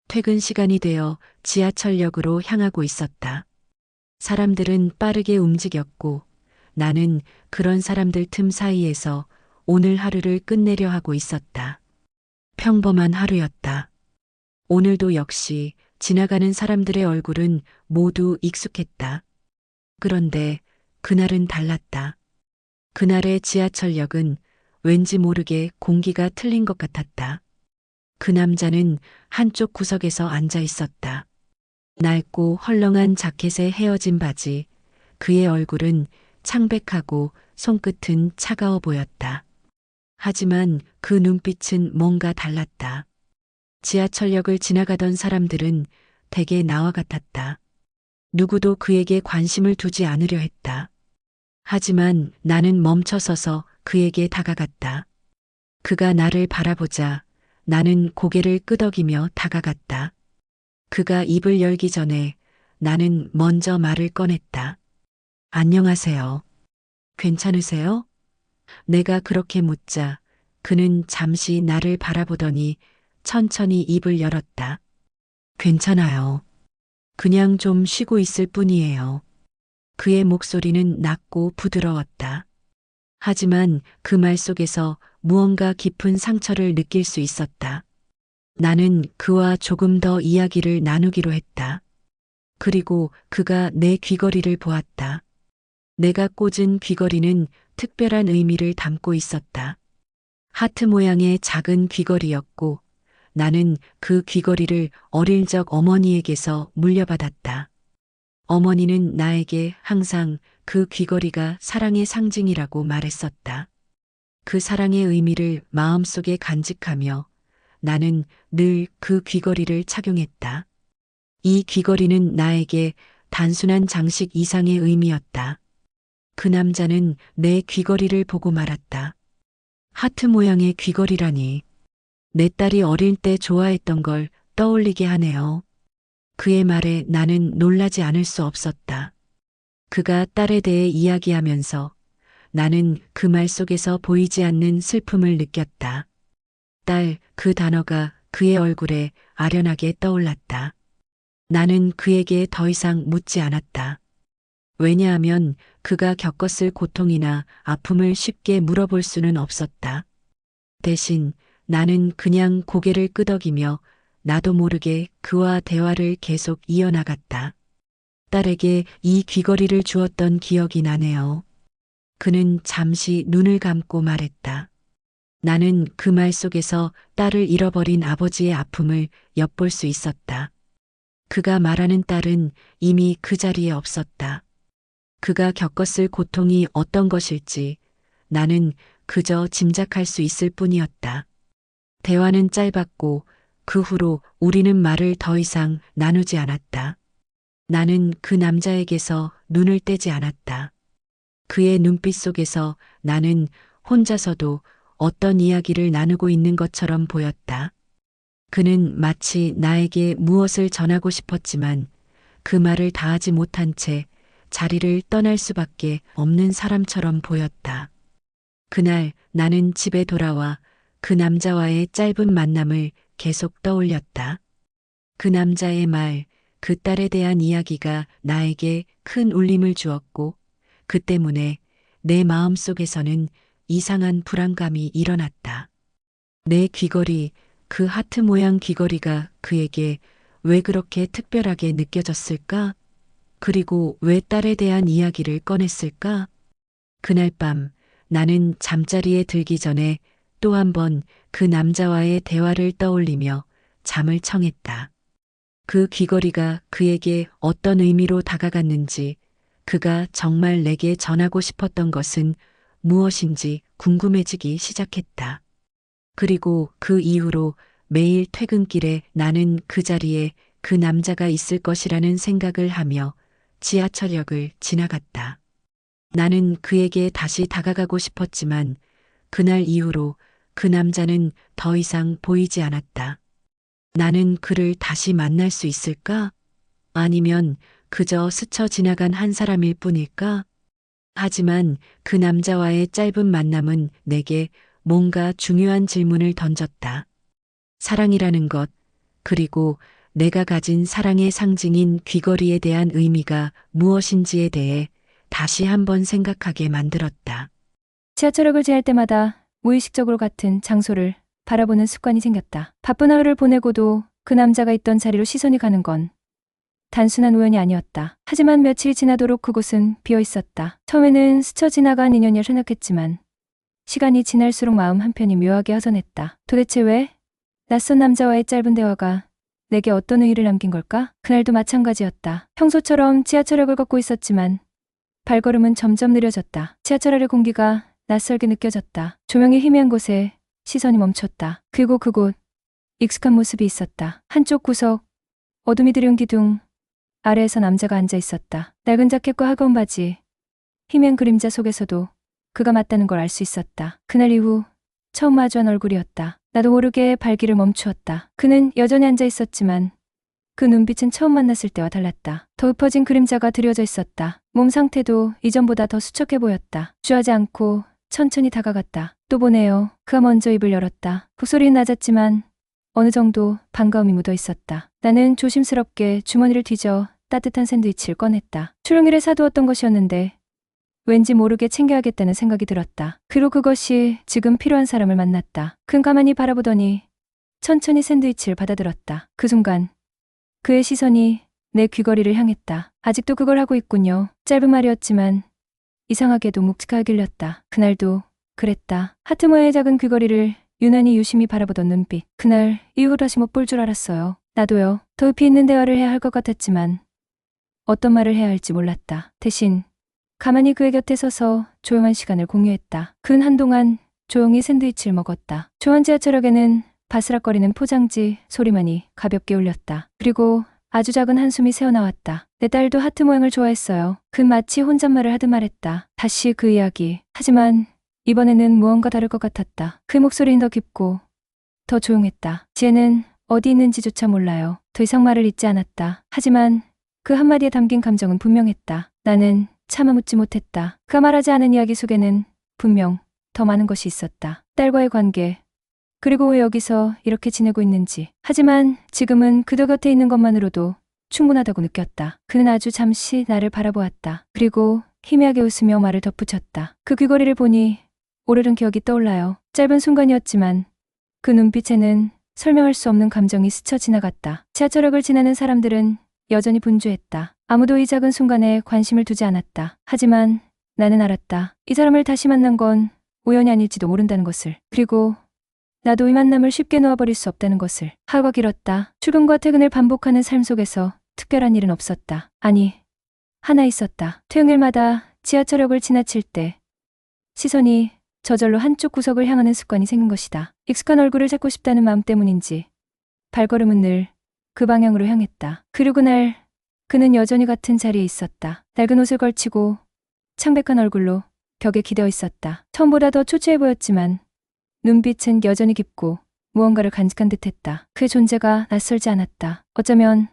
퇴근 시간이 되어 지하철역으로 향하고 있었다. 사람들은 빠르게 움직였고 나는 그런 사람들 틈 사이에서 오늘 하루를 끝내려 하고 있었다. 평범한 하루였다. 오늘도 역시 지나가는 사람들의 얼굴은 모두 익숙했다. 그런데 그날은 달랐다. 그날의 지하철역은 왠지 모르게 공기가 틀린 것 같았다. 그 남자는 한쪽 구석에서 앉아 있었다. 낡고 헐렁한 자켓에 헤어진 바지, 그의 얼굴은 창백하고 손끝은 차가워 보였다. 하지만 그 눈빛은 뭔가 달랐다. 지하철역을 지나가던 사람들은 대개 나와 같았다. 누구도 그에게 관심을 두지 않으려 했다. 하지만 나는 멈춰서서 그에게 다가갔다. 그가 나를 바라보자 나는 고개를 끄덕이며 다가갔다. 그가 입을 열기 전에 나는 먼저 말을 꺼냈다. 안녕하세요. 괜찮으세요? 내가 그렇게 묻자 그는 잠시 나를 바라보더니 천천히 입을 열었다. 괜찮아요. 그냥 좀 쉬고 있을 뿐이에요. 그의 목소리는 낮고 부드러웠다. 하지만 그 말 속에서 무언가 깊은 상처를 느낄 수 있었다. 나는 그와 조금 더 이야기를 나누기로 했다. 그리고 그가 내 귀걸이를 보았다. 내가 꽂은 귀걸이는 특별한 의미를 담고 있었다. 하트 모양의 작은 귀걸이였고 나는 그 귀걸이를 어릴 적 어머니에게서 물려받았다. 어머니는 나에게 항상 그 귀걸이가 사랑의 상징이라고 말했었다. 그 사랑의 의미를 마음속에 간직하며 나는 늘 그 귀걸이를 착용했다. 이 귀걸이는 나에게 단순한 장식 이상의 의미였다. 그 남자는 내 귀걸이를 보고 말았다. 하트 모양의 귀걸이라니. 내 딸이 어릴 때 좋아했던 걸 떠올리게 하네요. 그의 말에 나는 놀라지 않을 수 없었다. 그가 딸에 대해 이야기하면서 나는 그 말 속에서 보이지 않는 슬픔을 느꼈다. 딸, 그 단어가 그의 얼굴에 아련하게 떠올랐다. 나는 그에게 더 이상 묻지 않았다. 왜냐하면 그가 겪었을 고통이나 아픔을 쉽게 물어볼 수는 없었다. 대신 나는 그냥 고개를 끄덕이며 나도 모르게 그와 대화를 계속 이어나갔다. 딸에게 이 귀걸이를 주었던 기억이 나네요. 그는 잠시 눈을 감고 말했다. 나는 그 말 속에서 딸을 잃어버린 아버지의 아픔을 엿볼 수 있었다. 그가 말하는 딸은 이미 그 자리에 없었다. 그가 겪었을 고통이 어떤 것일지 나는 그저 짐작할 수 있을 뿐이었다. 대화는 짧았고 그 후로 우리는 말을 더 이상 나누지 않았다. 나는 그 남자에게서 눈을 떼지 않았다. 그의 눈빛 속에서 나는 혼자서도 어떤 이야기를 나누고 있는 것처럼 보였다. 그는 마치 나에게 무엇을 전하고 싶었지만 그 말을 다하지 못한 채 자리를 떠날 수밖에 없는 사람처럼 보였다. 그날 나는 집에 돌아와 그 남자와의 짧은 만남을 계속 떠올렸다. 그 남자의 말, 그 딸에 대한 이야기가 나에게 큰 울림을 주었고 그 때문에 내 마음 속에서는 이상한 불안감이 일어났다. 내 귀걸이, 그 하트 모양 귀걸이가 그에게 왜 그렇게 특별하게 느껴졌을까? 그리고 왜 딸에 대한 이야기를 꺼냈을까? 그날 밤 나는 잠자리에 들기 전에 또 한 번 그 남자와의 대화를 떠올리며 잠을 청했다. 그 귀걸이가 그에게 어떤 의미로 다가갔는지, 그가 정말 내게 전하고 싶었던 것은 무엇인지 궁금해지기 시작했다. 그리고 그 이후로 매일 퇴근길에 나는 그 자리에 그 남자가 있을 것이라는 생각을 하며 지하철역을 지나갔다. 나는 그에게 다시 다가가고 싶었지만 그날 이후로 그 남자는 더 이상 보이지 않았다. 나는 그를 다시 만날 수 있을까? 아니면 그저 스쳐 지나간 한 사람일 뿐일까? 하지만 그 남자와의 짧은 만남은 내게 뭔가 중요한 질문을 던졌다. 사랑이라는 것, 그리고 내가 가진 사랑의 상징인 귀걸이에 대한 의미가 무엇인지에 대해 다시 한번 생각하게 만들었다. 지하철역을 지날 때마다 무의식적으로 같은 장소를 바라보는 습관이 생겼다. 바쁜 하루를 보내고도 그 남자가 있던 자리로 시선이 가는 건 단순한 우연이 아니었다. 하지만 며칠이 지나도록 그곳은 비어 있었다. 처음에는 스쳐 지나간 인연이라 생각했지만 시간이 지날수록 마음 한편이 묘하게 허전했다. 도대체 왜 낯선 남자와의 짧은 대화가 내게 어떤 의의를 남긴 걸까? 그날도 마찬가지였다. 평소처럼 지하철역을 걷고 있었지만 발걸음은 점점 느려졌다. 지하철 아래 공기가 낯설게 느껴졌다. 조명이 희미한 곳에 시선이 멈췄다. 그리고 그곳 익숙한 모습이 있었다. 한쪽 구석 어둠이 들여온 기둥 아래에서 남자가 앉아 있었다. 낡은 자켓과 하가운 바지, 희미한 그림자 속에서도 그가 맞다는 걸 알 수 있었다. 그날 이후 처음 마주한 얼굴이었다. 나도 모르게 발길을 멈추었다. 그는 여전히 앉아 있었지만 그 눈빛은 처음 만났을 때와 달랐다. 더 읊어진 그림자가 드려져 있었다. 몸 상태도 이전보다 더 수척해 보였다. 주저하지 않고 천천히 다가갔다. 또 보네요. 그가 먼저 입을 열었다. 목소리는 낮았지만 어느 정도 반가움이 묻어 있었다. 나는 조심스럽게 주머니를 뒤져 따뜻한 샌드위치를 꺼냈다. 출근길에 사두었던 것이었는데 왠지 모르게 챙겨야겠다는 생각이 들었다. 그리고 그것이 지금 필요한 사람을 만났다. 그는 가만히 바라보더니 천천히 샌드위치를 받아들었다. 그 순간 그의 시선이 내 귀걸이를 향했다. 아직도 그걸 하고 있군요. 짧은 말이었지만 이상하게도 묵직하게 길렸다. 그날도 그랬다. 하트 모양의 작은 귀걸이를 유난히 유심히 바라보던 눈빛. 그날 이후 다시 못 볼 줄 알았어요. 나도요. 더 깊이 있는 대화를 해야 할 것 같았지만 어떤 말을 해야 할지 몰랐다. 대신 가만히 그의 곁에 서서 조용한 시간을 공유했다. 그는 한동안 조용히 샌드위치를 먹었다. 조한 지하철역에는 바스락거리는 포장지 소리만이 가볍게 울렸다. 그리고 아주 작은 한숨이 새어나왔다. 내 딸도 하트 모양을 좋아했어요. 그는 마치 혼잣말을 하듯 말했다. 다시 그 이야기. 하지만 이번에는 무언가 다를 것 같았다. 그 목소리는 더 깊고 더 조용했다. 지혜는 어디 있는지조차 몰라요. 더 이상 말을 잇지 않았다. 하지만 그 한마디에 담긴 감정은 분명했다. 나는 차마 묻지 못했다. 그가 말하지 않은 이야기 속에는 분명 더 많은 것이 있었다. 딸과의 관계, 그리고 왜 여기서 이렇게 지내고 있는지. 하지만 지금은 그도 곁에 있는 것만으로도 충분하다고 느꼈다. 그는 아주 잠시 나를 바라보았다. 그리고 희미하게 웃으며 말을 덧붙였다. 그 귀걸이를 보니 오래된 기억이 떠올라요. 짧은 순간이었지만 그 눈빛에는 설명할 수 없는 감정이 스쳐 지나갔다. 지하철역을 지나는 사람들은 여전히 분주했다. 아무도 이 작은 순간에 관심을 두지 않았다. 하지만 나는 알았다. 이 사람을 다시 만난 건 우연이 아닐지도 모른다는 것을. 그리고 나도 이 만남을 쉽게 놓아버릴 수 없다는 것을. 하루가 길었다. 출근과 퇴근을 반복하는 삶 속에서 특별한 일은 없었다. 아니, 하나 있었다. 퇴근길마다 지하철역을 지나칠 때 시선이 저절로 한쪽 구석을 향하는 습관이 생긴 것이다. 익숙한 얼굴을 찾고 싶다는 마음 때문인지 발걸음은 늘 그 방향으로 향했다. 그리고 그날 그는 여전히 같은 자리에 있었다. 낡은 옷을 걸치고 창백한 얼굴로 벽에 기대어 있었다. 처음보다 더 초췌해 보였지만 눈빛은 여전히 깊고 무언가를 간직한 듯했다. 그의 존재가 낯설지 않았다. 어쩌면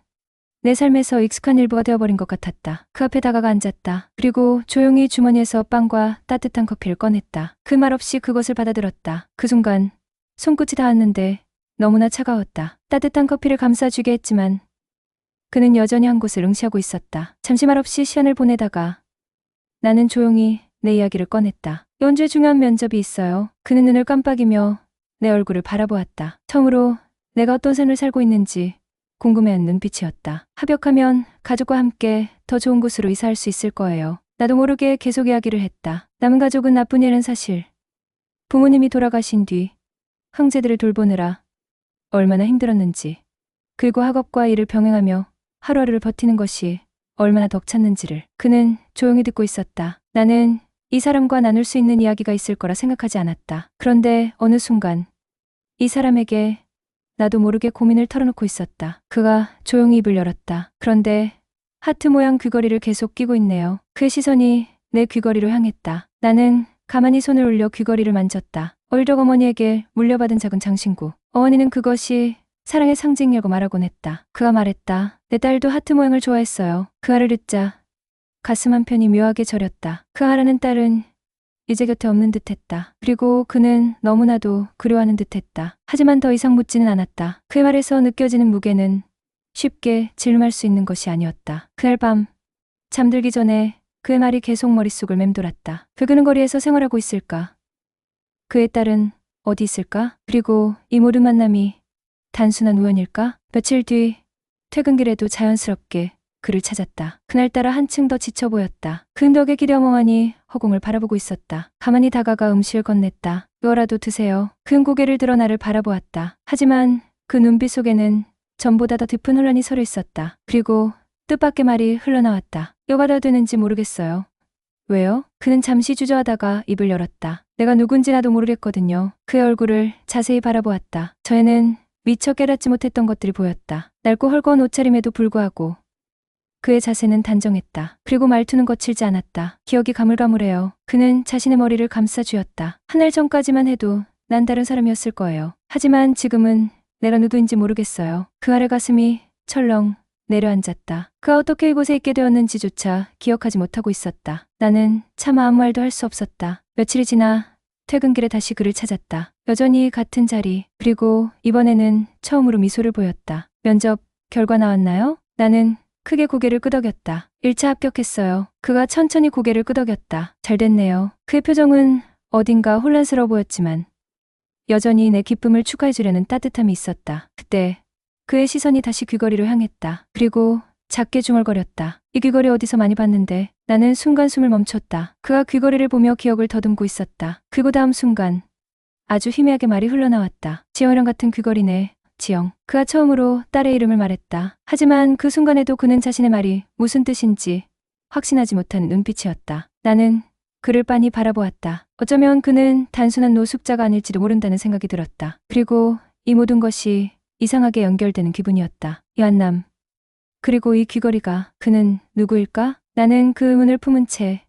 내 삶에서 익숙한 일부가 되어버린 것 같았다. 그 앞에 다가가 앉았다. 그리고 조용히 주머니에서 빵과 따뜻한 커피를 꺼냈다. 그 말 없이 그것을 받아들었다. 그 순간 손끝이 닿았는데 너무나 차가웠다. 따뜻한 커피를 감싸주게 했지만 그는 여전히 한 곳을 응시하고 있었다. 잠시 말없이 시간을 보내다가 나는 조용히 내 이야기를 꺼냈다. 연주에 중요한 면접이 있어요. 그는 눈을 깜빡이며 내 얼굴을 바라보았다. 처음으로 내가 어떤 삶을 살고 있는지 궁금해하는 눈빛이었다. 합격하면 가족과 함께 더 좋은 곳으로 이사할 수 있을 거예요. 나도 모르게 계속 이야기를 했다. 남은 가족은 나쁜 일은 사실. 부모님이 돌아가신 뒤 형제들을 돌보느라 얼마나 힘들었는지, 그리고 학업과 일을 병행하며 하루하루를 버티는 것이 얼마나 벅찼는지를. 그는 조용히 듣고 있었다. 나는 이 사람과 나눌 수 있는 이야기가 있을 거라 생각하지 않았다. 그런데 어느 순간 이 사람에게 나도 모르게 고민을 털어놓고 있었다. 그가 조용히 입을 열었다. 그런데 하트 모양 귀걸이를 계속 끼고 있네요. 그의 시선이 내 귀걸이로 향했다. 나는 가만히 손을 올려 귀걸이를 만졌다. 어릴 적 어머니에게 물려받은 작은 장신구. 어머니는 그것이 사랑의 상징이라고 말하곤 했다. 그가 말했다. 내 딸도 하트 모양을 좋아했어요. 그 말을 듣자 가슴 한편이 묘하게 저렸다. 그 아라는 딸은 이제 곁에 없는 듯했다. 그리고 그는 너무나도 그리워하는 듯했다. 하지만 더 이상 묻지는 않았다. 그의 말에서 느껴지는 무게는 쉽게 질문할 수 있는 것이 아니었다. 그날 밤 잠들기 전에 그의 말이 계속 머릿속을 맴돌았다. 그는 거리에서 생활하고 있을까? 그의 딸은 어디 있을까? 그리고 이 모든 만남이 단순한 우연일까? 며칠 뒤 퇴근길에도 자연스럽게 그를 찾았다. 그날따라 한층 더 지쳐 보였다. 그 덕에 기대 멍하니 허공을 바라보고 있었다. 가만히 다가가 음식을 건넸다. 이거라도 드세요. 그는 고개를 들어 나를 바라보았다. 하지만 그 눈빛 속에는 전보다 더 깊은 혼란이 서려 있었다. 그리고 뜻밖의 말이 흘러나왔다. 이거가 되는지 모르겠어요. 왜요? 그는 잠시 주저하다가 입을 열었다. 내가 누군지 나도 모르겠거든요. 그의 얼굴을 자세히 바라보았다. 저에는 미처 깨닫지 못했던 것들이 보였다. 낡고 헐거운 옷차림에도 불구하고 그의 자세는 단정했다. 그리고 말투는 거칠지 않았다. 기억이 가물가물해요. 그는 자신의 머리를 감싸 쥐었다. 한 달 전까지만 해도 난 다른 사람이었을 거예요. 하지만 지금은 내가 누구인지 모르겠어요. 그 아래 가슴이 철렁 내려앉았다. 그가 어떻게 이곳에 있게 되었는지조차 기억하지 못하고 있었다. 나는 차마 아무 말도 할 수 없었다. 며칠이 지나 퇴근길에 다시 그를 찾았다. 여전히 같은 자리, 그리고 이번에는 처음으로 미소를 보였다. 면접 결과 나왔나요? 나는 크게 고개를 끄덕였다. 1차 합격했어요. 그가 천천히 고개를 끄덕였다. 잘 됐네요. 그의 표정은 어딘가 혼란스러워 보였지만 여전히 내 기쁨을 축하해 주려는 따뜻함이 있었다. 그때 그의 시선이 다시 귀걸이로 향했다. 그리고 작게 중얼거렸다. 이 귀걸이 어디서 많이 봤는데. 나는 순간 숨을 멈췄다. 그가 귀걸이를 보며 기억을 더듬고 있었다. 그리고 다음 순간 아주 희미하게 말이 흘러나왔다. 지영이랑 같은 귀걸이네. 지영. 그가 처음으로 딸의 이름을 말했다. 하지만 그 순간에도 그는 자신의 말이 무슨 뜻인지 확신하지 못한 눈빛이었다. 나는 그를 빤히 바라보았다. 어쩌면 그는 단순한 노숙자가 아닐지도 모른다는 생각이 들었다. 그리고 이 모든 것이 이상하게 연결되는 기분이었다. 이 만남. 그리고 이 귀걸이가 그는 누구일까? 나는 그 의문을 품은 채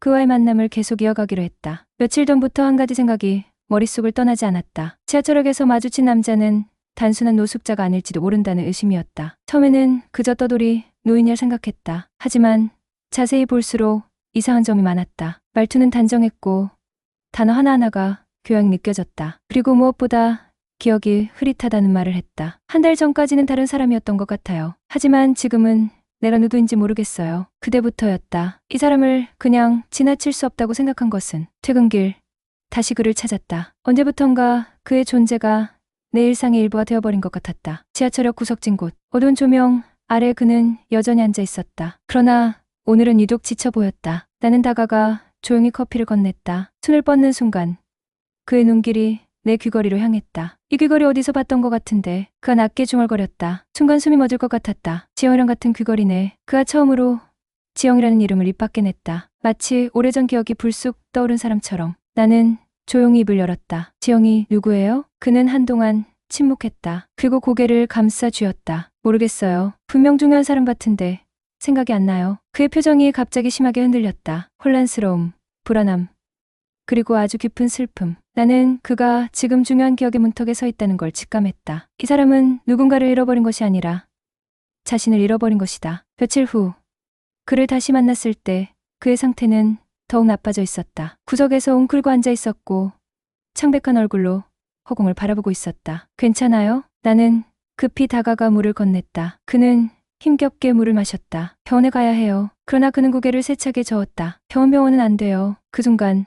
그와의 만남을 계속 이어가기로 했다. 며칠 전부터 한 가지 생각이 머릿속을 떠나지 않았다. 지하철역에서 마주친 남자는 단순한 노숙자가 아닐지도 모른다는 의심이었다. 처음에는 그저 떠돌이 노인이라 생각했다. 하지만 자세히 볼수록 이상한 점이 많았다. 말투는 단정했고 단어 하나하나가 교양이 느껴졌다. 그리고 무엇보다 기억이 흐릿하다는 말을 했다. 한 달 전까지는 다른 사람이었던 것 같아요. 하지만 지금은 내가 누구인지 모르겠어요. 그때부터였다. 이 사람을 그냥 지나칠 수 없다고 생각한 것은 퇴근길 다시 그를 찾았다. 언제부턴가 그의 존재가 내 일상의 일부가 되어버린 것 같았다. 지하철역 구석진 곳, 어두운 조명 아래 그는 여전히 앉아 있었다. 그러나 오늘은 유독 지쳐 보였다. 나는 다가가 조용히 커피를 건넸다. 손을 뻗는 순간 그의 눈길이 내 귀걸이로 향했다. 이 귀걸이 어디서 봤던 것 같은데. 그가 낮게 중얼거렸다. 순간 숨이 멎을 것 같았다. 지영이랑 같은 귀걸이네. 그가 처음으로 지영이라는 이름을 입 밖에 냈다. 마치 오래전 기억이 불쑥 떠오른 사람처럼. 나는 조용히 입을 열었다. 지영이 누구예요? 그는 한동안 침묵했다. 그리고 고개를 감싸 쥐었다. 모르겠어요. 분명 중요한 사람 같은데 생각이 안 나요. 그의 표정이 갑자기 심하게 흔들렸다. 혼란스러움, 불안함, 그리고 아주 깊은 슬픔. 나는 그가 지금 중요한 기억의 문턱에 서 있다는 걸 직감했다. 이 사람은 누군가를 잃어버린 것이 아니라 자신을 잃어버린 것이다. 며칠 후 그를 다시 만났을 때 그의 상태는 더욱 나빠져 있었다. 구석에서 웅크리고 앉아 있었고 창백한 얼굴로 허공을 바라보고 있었다. 괜찮아요? 나는 급히 다가가 물을 건넸다. 그는 힘겹게 물을 마셨다. 병원에 가야 해요. 그러나 그는 고개를 세차게 저었다. 병원은 안 돼요. 그 순간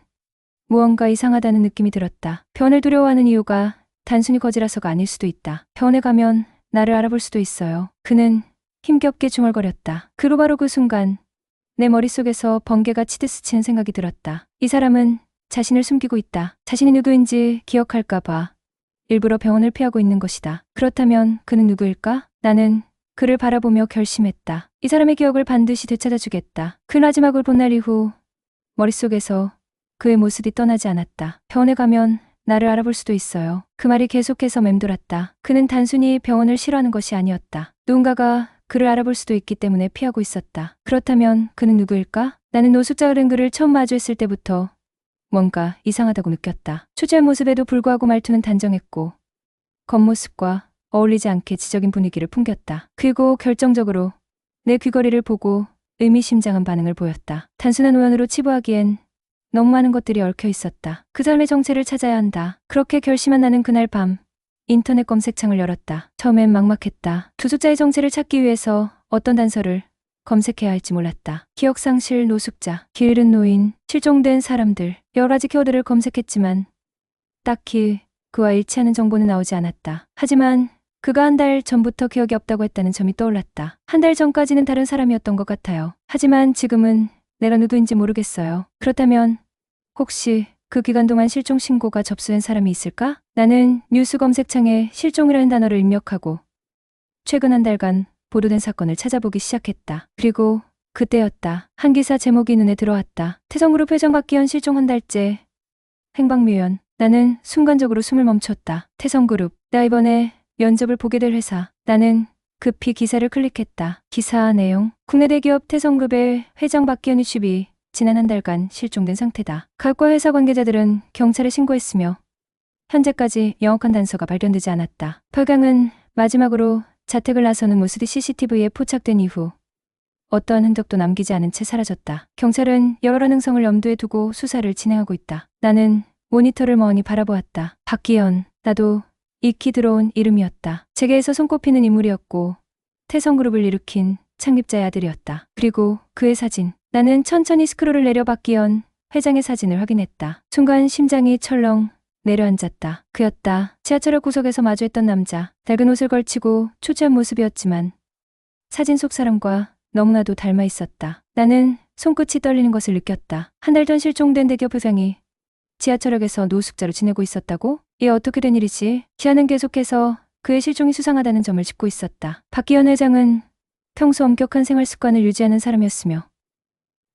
무언가 이상하다는 느낌이 들었다. 병원을 두려워하는 이유가 단순히 거지라서가 아닐 수도 있다. 병원에 가면 나를 알아볼 수도 있어요. 그는 힘겹게 중얼거렸다. 그로 바로 그 순간 내 머릿속에서 번개가 치듯 스치는 생각이 들었다. 이 사람은 자신을 숨기고 있다. 자신이 누구인지 기억할까봐 일부러 병원을 피하고 있는 것이다. 그렇다면 그는 누구일까? 나는 그를 바라보며 결심했다. 이 사람의 기억을 반드시 되찾아주겠다. 그 마지막을 본 날 이후 머릿속에서 그의 모습이 떠나지 않았다. 병원에 가면 나를 알아볼 수도 있어요. 그 말이 계속해서 맴돌았다. 그는 단순히 병원을 싫어하는 것이 아니었다. 누군가가 그를 알아볼 수도 있기 때문에 피하고 있었다. 그렇다면 그는 누구일까? 나는 노숙자 어른 그를 처음 마주했을 때부터 뭔가 이상하다고 느꼈다. 초조한 모습에도 불구하고 말투는 단정했고 겉모습과 어울리지 않게 지적인 분위기를 풍겼다. 그리고 결정적으로 내 귀걸이를 보고 의미심장한 반응을 보였다. 단순한 우연으로 치부하기엔 너무 많은 것들이 얽혀 있었다. 그 삶의 정체를 찾아야 한다. 그렇게 결심한 나는 그날 밤 인터넷 검색창을 열었다. 처음엔 막막했다. 두 숫자의 정체를 찾기 위해서 어떤 단서를 검색해야 할지 몰랐다. 기억상실, 노숙자, 길 잃은 노인, 실종된 사람들, 여러 가지 키워드를 검색했지만 딱히 그와 일치하는 정보는 나오지 않았다. 하지만 그가 한 달 전부터 기억이 없다고 했다는 점이 떠올랐다. 한 달 전까지는 다른 사람이었던 것 같아요. 하지만 지금은 내가 누구인지 모르겠어요. 그렇다면 혹시 그 기간 동안 실종 신고가 접수된 사람이 있을까? 나는 뉴스 검색창에 실종이라는 단어를 입력하고 최근 한 달간 보도된 사건을 찾아보기 시작했다. 그리고 그때였다. 한 기사 제목이 눈에 들어왔다. 태성그룹 회장 박기현 실종 한 달째. 행방묘연. 나는 순간적으로 숨을 멈췄다. 태성그룹. 나 이번에 면접을 보게 될 회사. 나는 급히 기사를 클릭했다. 기사 내용. 국내 대기업 태성그룹의 회장 박기현 씨비 지난 한 달간 실종된 상태다. 각과 회사 관계자들은 경찰에 신고했으며 현재까지 명확한 단서가 발견되지 않았다. 박양은 마지막으로 자택을 나서는 모습이 CCTV에 포착된 이후 어떠한 흔적도 남기지 않은 채 사라졌다. 경찰은 여러 가능성을 염두에 두고 수사를 진행하고 있다. 나는 모니터를 멍하니 바라보았다. 박기현. 나도 익히 들어온 이름이었다. 재계에서 손꼽히는 인물이었고 태성그룹을 일으킨 창립자의 아들이었다. 그리고 그의 사진. 나는 천천히 스크롤을 내려 박기현 회장의 사진을 확인했다. 순간 심장이 철렁 내려앉았다. 그였다. 지하철역 구석에서 마주했던 남자. 낡은 옷을 걸치고 초췌한 모습이었지만 사진 속 사람과 너무나도 닮아 있었다. 나는 손끝이 떨리는 것을 느꼈다. 한 달 전 실종된 대기업 회장이 지하철역에서 노숙자로 지내고 있었다고? 이게 어떻게 된 일이지? 기아는 계속해서 그의 실종이 수상하다는 점을 짚고 있었다. 박기현 회장은 평소 엄격한 생활 습관을 유지하는 사람이었으며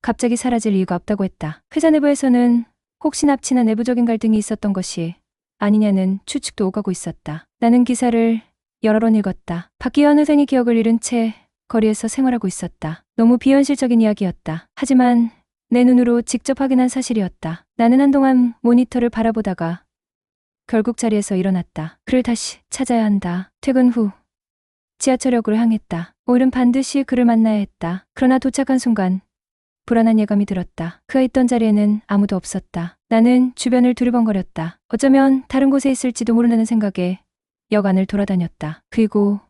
갑자기 사라질 이유가 없다고 했다. 회사 내부에서는 혹시 납치나 내부적인 갈등이 있었던 것이 아니냐는 추측도 오가고 있었다. 나는 기사를 여러 번 읽었다. 박기현 회장이 기억을 잃은 채 거리에서 생활하고 있었다. 너무 비현실적인 이야기였다. 하지만 내 눈으로 직접 확인한 사실이었다. 나는 한동안 모니터를 바라보다가 결국 자리에서 일어났다. 그를 다시 찾아야 한다. 퇴근 후 지하철역으로 향했다. 오늘은 반드시 그를 만나야 했다. 그러나 도착한 순간 불안한 예감이 들었다. 그가 있던 자리에는 아무도 없었다. 나는 주변을 두리번거렸다. 어쩌면 다른 곳에 있을지도 모른다는 생각에 역 안을 돌아다녔다. 그리고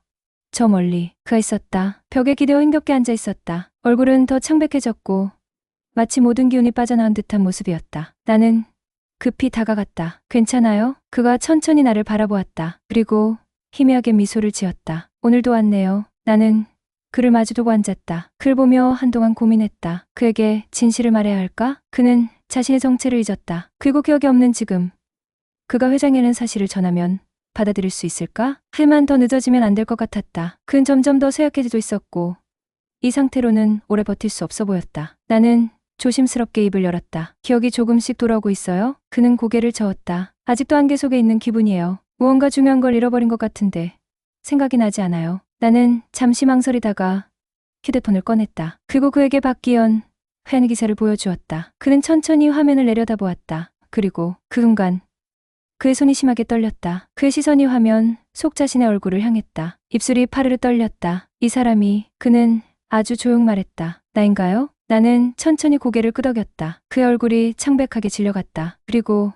저 멀리 그가 있었다. 벽에 기대어 힘겹게 앉아 있었다. 얼굴은 더 창백해졌고 마치 모든 기운이 빠져나온 듯한 모습이었다. 나는 급히 다가갔다. 괜찮아요? 그가 천천히 나를 바라보았다. 그리고 희미하게 미소를 지었다. 오늘도 왔네요. 나는 그를 마주두고 앉았다. 그를 보며 한동안 고민했다. 그에게 진실을 말해야 할까? 그는 자신의 정체를 잊었다. 그리고 기억이 없는 지금 그가 회장이라는 사실을 전하면 받아들일 수 있을까? 하지만 더 늦어지면 안 될 것 같았다. 그는 점점 더 쇠약해지고 있었고 이 상태로는 오래 버틸 수 없어 보였다. 나는 조심스럽게 입을 열었다. 기억이 조금씩 돌아오고 있어요? 그는 고개를 저었다. 아직도 안개 속에 있는 기분이에요. 무언가 중요한 걸 잃어버린 것 같은데 생각이 나지 않아요. 나는 잠시 망설이다가 휴대폰을 꺼냈다. 그리고 그에게 박기현 회원 기사를 보여주었다. 그는 천천히 화면을 내려다보았다. 그리고 그 순간 그의 손이 심하게 떨렸다. 그의 시선이 화면 속 자신의 얼굴을 향했다. 입술이 파르르 떨렸다. 이 사람이 그는 아주 조용 말했다. 나인가요? 나는 천천히 고개를 끄덕였다. 그의 얼굴이 창백하게 질려갔다. 그리고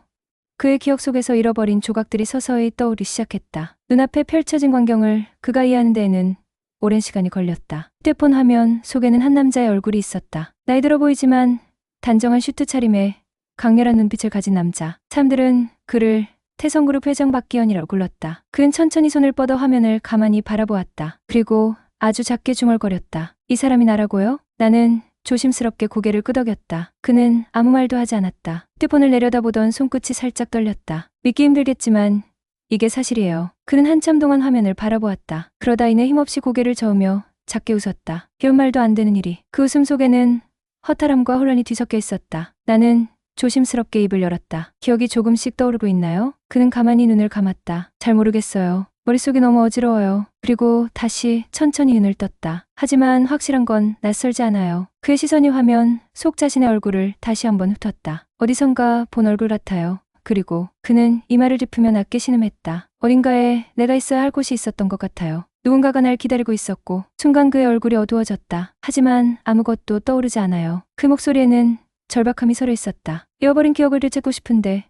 그의 기억 속에서 잃어버린 조각들이 서서히 떠오르기 시작했다. 눈앞에 펼쳐진 광경을 그가 이해하는 데에는 오랜 시간이 걸렸다. 휴대폰 화면 속에는 한 남자의 얼굴이 있었다. 나이 들어 보이지만 단정한 슈트 차림에 강렬한 눈빛을 가진 남자. 사람들은 그를 태성그룹 회장 박기현이라고 불렀다. 그는 천천히 손을 뻗어 화면을 가만히 바라보았다. 그리고 아주 작게 중얼거렸다. 이 사람이 나라고요? 나는 조심스럽게 고개를 끄덕였다. 그는 아무 말도 하지 않았다. 휴대폰을 내려다보던 손끝이 살짝 떨렸다. 믿기 힘들겠지만 이게 사실이에요. 그는 한참 동안 화면을 바라보았다. 그러다 이내 힘없이 고개를 저으며 작게 웃었다. 기운 말도 안 되는 일이. 그 웃음 속에는 허탈함과 혼란이 뒤섞여 있었다. 나는 조심스럽게 입을 열었다. 기억이 조금씩 떠오르고 있나요? 그는 가만히 눈을 감았다. 잘 모르겠어요. 머릿속이 너무 어지러워요. 그리고 다시 천천히 눈을 떴다. 하지만 확실한 건 낯설지 않아요. 그의 시선이 화면 속 자신의 얼굴을 다시 한번 훑었다. 어디선가 본 얼굴 같아요. 그리고 그는 이마를 짚으며 낮게 신음했다. 어딘가에 내가 있어야 할 곳이 있었던 것 같아요. 누군가가 날 기다리고 있었고 순간 그의 얼굴이 어두워졌다. 하지만 아무것도 떠오르지 않아요. 그 목소리에는 절박함이 서려 있었다. 잃어버린 기억을 되찾고 싶은데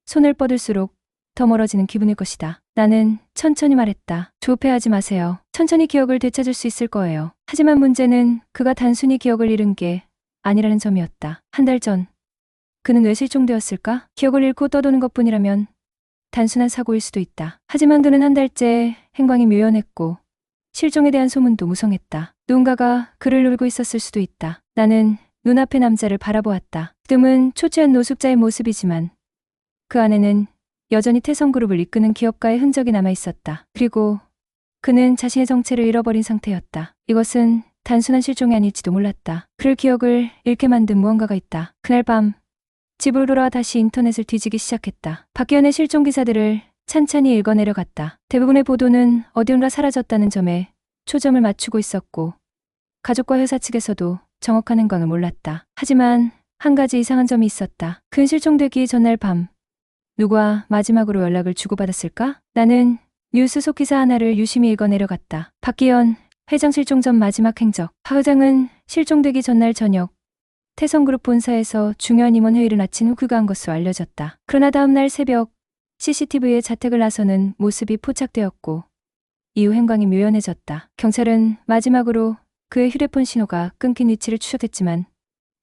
손을 뻗을수록 더 멀어지는 기분일 것이다. 나는 천천히 말했다. 조급해하지 마세요. 천천히 기억을 되찾을 수 있을 거예요. 하지만 문제는 그가 단순히 기억을 잃은 게 아니라는 점이었다. 한 달 전 그는 왜 실종되었을까? 기억을 잃고 떠도는 것뿐이라면 단순한 사고일 수도 있다. 하지만 그는 한 달째 행방이 묘연했고 실종에 대한 소문도 무성했다. 누군가가 그를 놀고 있었을 수도 있다. 나는 눈앞의 남자를 바라보았다. 뜸은 초췌한 노숙자의 모습이지만 그 안에는 여전히 태성그룹을 이끄는 기업가의 흔적이 남아 있었다. 그리고 그는 자신의 정체를 잃어버린 상태였다. 이것은 단순한 실종이 아닐지도 몰랐다. 그를 기억을 잃게 만든 무언가가 있다. 그날 밤 집으로 돌아와 다시 인터넷을 뒤지기 시작했다. 박기현의 실종 기사들을 찬찬히 읽어내려갔다. 대부분의 보도는 어디론가 사라졌다는 점에 초점을 맞추고 있었고 가족과 회사 측에서도 정확한 행방을 몰랐다. 하지만 한 가지 이상한 점이 있었다. 그는 실종되기 전날 밤 누구와 마지막으로 연락을 주고받았을까? 나는 뉴스 속기사 하나를 유심히 읽어내려갔다. 박기현 회장 실종 전 마지막 행적. 박 회장은 실종되기 전날 저녁 태성그룹 본사에서 중요한 임원 회의를 마친 후 귀가한 것으로 알려졌다. 그러나 다음 날 새벽 CCTV에 자택을 나서는 모습이 포착되었고 이후 행방이 묘연해졌다. 경찰은 마지막으로 그의 휴대폰 신호가 끊긴 위치를 추적했지만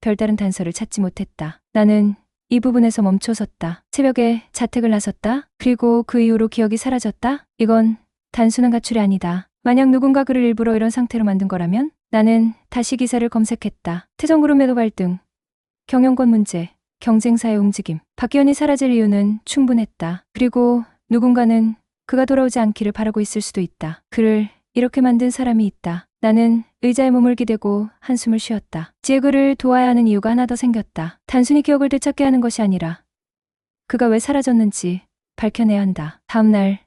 별다른 단서를 찾지 못했다. 나는 이 부분에서 멈춰섰다. 새벽에 자택을 나섰다. 그리고 그 이후로 기억이 사라졌다. 이건 단순한 가출이 아니다. 만약 누군가 그를 일부러 이런 상태로 만든 거라면? 나는 다시 기사를 검색했다. 태성그룹 매도 갈등, 경영권 문제, 경쟁사의 움직임. 박기현이 사라질 이유는 충분했다. 그리고 누군가는 그가 돌아오지 않기를 바라고 있을 수도 있다. 그를 이렇게 만든 사람이 있다. 나는 의자에 몸을 기대고 한숨을 쉬었다. 지혜그를 도와야 하는 이유가 하나 더 생겼다. 단순히 기억을 되찾게 하는 것이 아니라 그가 왜 사라졌는지 밝혀내야 한다. 다음 날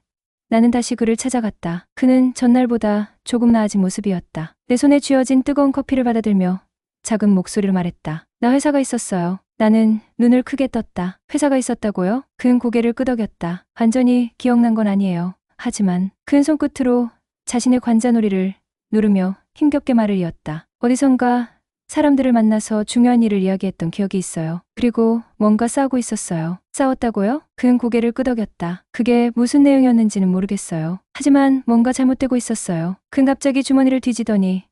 나는 다시 그를 찾아갔다. 그는 전날보다 조금 나아진 모습이었다. 내 손에 쥐어진 뜨거운 커피를 받아들며 작은 목소리로 말했다. 나 회사가 있었어요. 나는 눈을 크게 떴다. 회사가 있었다고요? 그는 고개를 끄덕였다. 완전히 기억난 건 아니에요. 하지만 그는 손끝으로 자신의 관자놀이를 누르며 힘겹게 말을 이었다. 어디선가 사람들을 만나서 중요한 일을 이야기했던 기억이 있어요. 그리고 뭔가 싸우고 있었어요. 싸웠다고요? 그는 고개를 끄덕였다. 그게 무슨 내용이었는지는 모르겠어요. 하지만 뭔가 잘못되고 있었어요. 그는 갑자기 주머니를 뒤지더니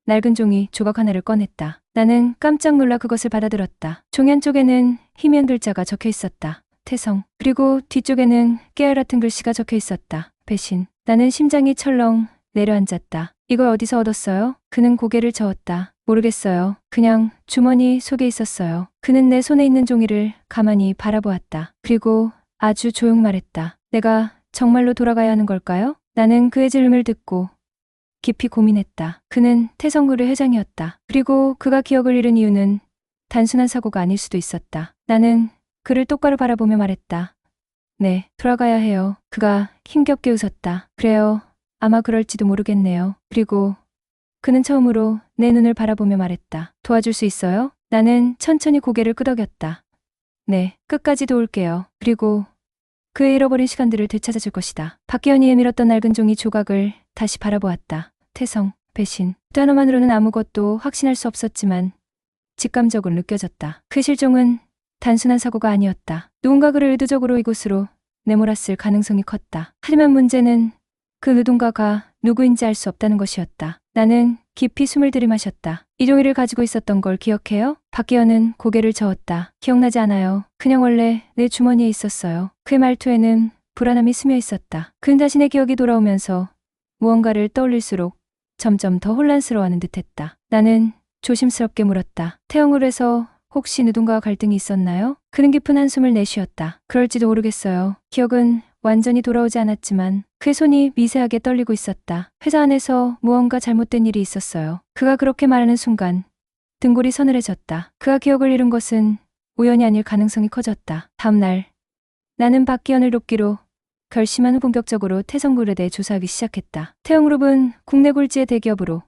낡은 종이 조각 하나를 꺼냈다. 나는 깜짝 놀라 그것을 받아들었다. 종이 한쪽에는 희미한 글자가 적혀 있었다. 태성. 그리고 뒤쪽에는 깨알 같은 글씨가 적혀 있었다. 배신. 나는 심장이 철렁 내려앉았다. 이걸 어디서 얻었어요? 그는 고개를 저었다. 모르겠어요. 그냥 주머니 속에 있었어요. 그는 내 손에 있는 종이를 가만히 바라보았다. 그리고 아주 조용 말했다. 내가 정말로 돌아가야 하는 걸까요? 나는 그의 질문을 듣고 깊이 고민했다. 그는 태성그룹의 회장이었다. 그리고 그가 기억을 잃은 이유는 단순한 사고가 아닐 수도 있었다. 나는 그를 똑바로 바라보며 말했다. 네, 돌아가야 해요. 그가 힘겹게 웃었다. 그래요. 아마 그럴지도 모르겠네요. 그리고 그는 처음으로 내 눈을 바라보며 말했다. 도와줄 수 있어요? 나는 천천히 고개를 끄덕였다. 네, 끝까지 도울게요. 그리고 그의 잃어버린 시간들을 되찾아줄 것이다. 박기현이 에밀었던 낡은 종이 조각을 다시 바라보았다. 태성, 배신. 단어만으로는 아무것도 확신할 수 없었지만 직감적으로 느껴졌다. 그 실종은 단순한 사고가 아니었다. 누군가 그를 의도적으로 이곳으로 내몰았을 가능성이 컸다. 하지만 문제는 그 누군가가 누구인지 알 수 없다는 것이었다. 나는 깊이 숨을 들이마셨다. 이 종이를 가지고 있었던 걸 기억해요? 박기현은 고개를 저었다. 기억나지 않아요. 그냥 원래 내 주머니에 있었어요. 그의 말투에는 불안함이 스며 있었다. 그는 자신의 기억이 돌아오면서 무언가를 떠올릴수록 점점 더 혼란스러워하는 듯했다. 나는 조심스럽게 물었다. 태영을에서 혹시 누군가와 갈등이 있었나요? 그는 깊은 한숨을 내쉬었다. 그럴지도 모르겠어요. 기억은 완전히 돌아오지 않았지만 그의 손이 미세하게 떨리고 있었다. 회사 안에서 무언가 잘못된 일이 있었어요. 그가 그렇게 말하는 순간 등골이 서늘해졌다. 그가 기억을 잃은 것은 우연이 아닐 가능성이 커졌다. 다음 날 나는 박기현을 돕기로 결심한 후 본격적으로 태성그룹에 대해 조사하기 시작했다. 태영그룹은 국내 굴지의 대기업으로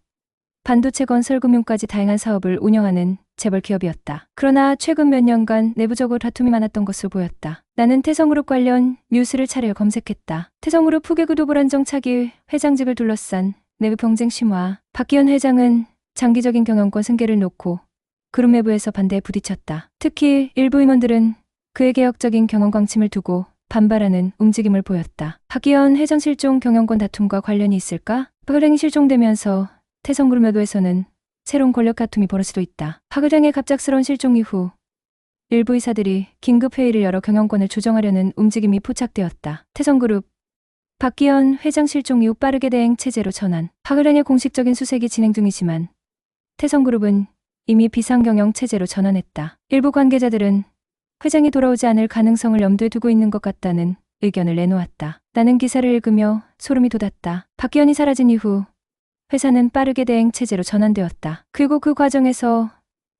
반도체 건설 금융까지 다양한 사업을 운영하는 재벌 기업이었다. 그러나 최근 몇 년간 내부적으로 다툼이 많았던 것으로 보였다. 나는 태성그룹 관련 뉴스를 차례로 검색했다. 태성그룹 후계구도 불안정 차기 회장직을 둘러싼 내부 경쟁 심화. 박기현 회장은 장기적인 경영권 승계를 놓고 그룹 내부에서 반대에 부딪혔다. 특히 일부 임원들은 그의 개혁적인 경영 방침을 두고 반발하는 움직임을 보였다. 박기현 회장 실종 경영권 다툼과 관련이 있을까? 박 회장이 실종되면서 태성그룹에서는 새로운 권력 다툼이 벌어질 수도 있다. 박 회장의 갑작스러운 실종 이후 일부 이사들이 긴급 회의를 열어 경영권을 조정하려는 움직임이 포착되었다. 태성그룹 박기현 회장 실종 이후 빠르게 대행 체제로 전환. 박 회장의 공식적인 수색이 진행 중이지만 태성그룹은 이미 비상경영 체제로 전환했다. 일부 관계자들은 회장이 돌아오지 않을 가능성을 염두에 두고 있는 것 같다는 의견을 내놓았다. 나는 기사를 읽으며 소름이 돋았다. 박기현이 사라진 이후 회사는 빠르게 대행 체제로 전환되었다. 그리고 그 과정에서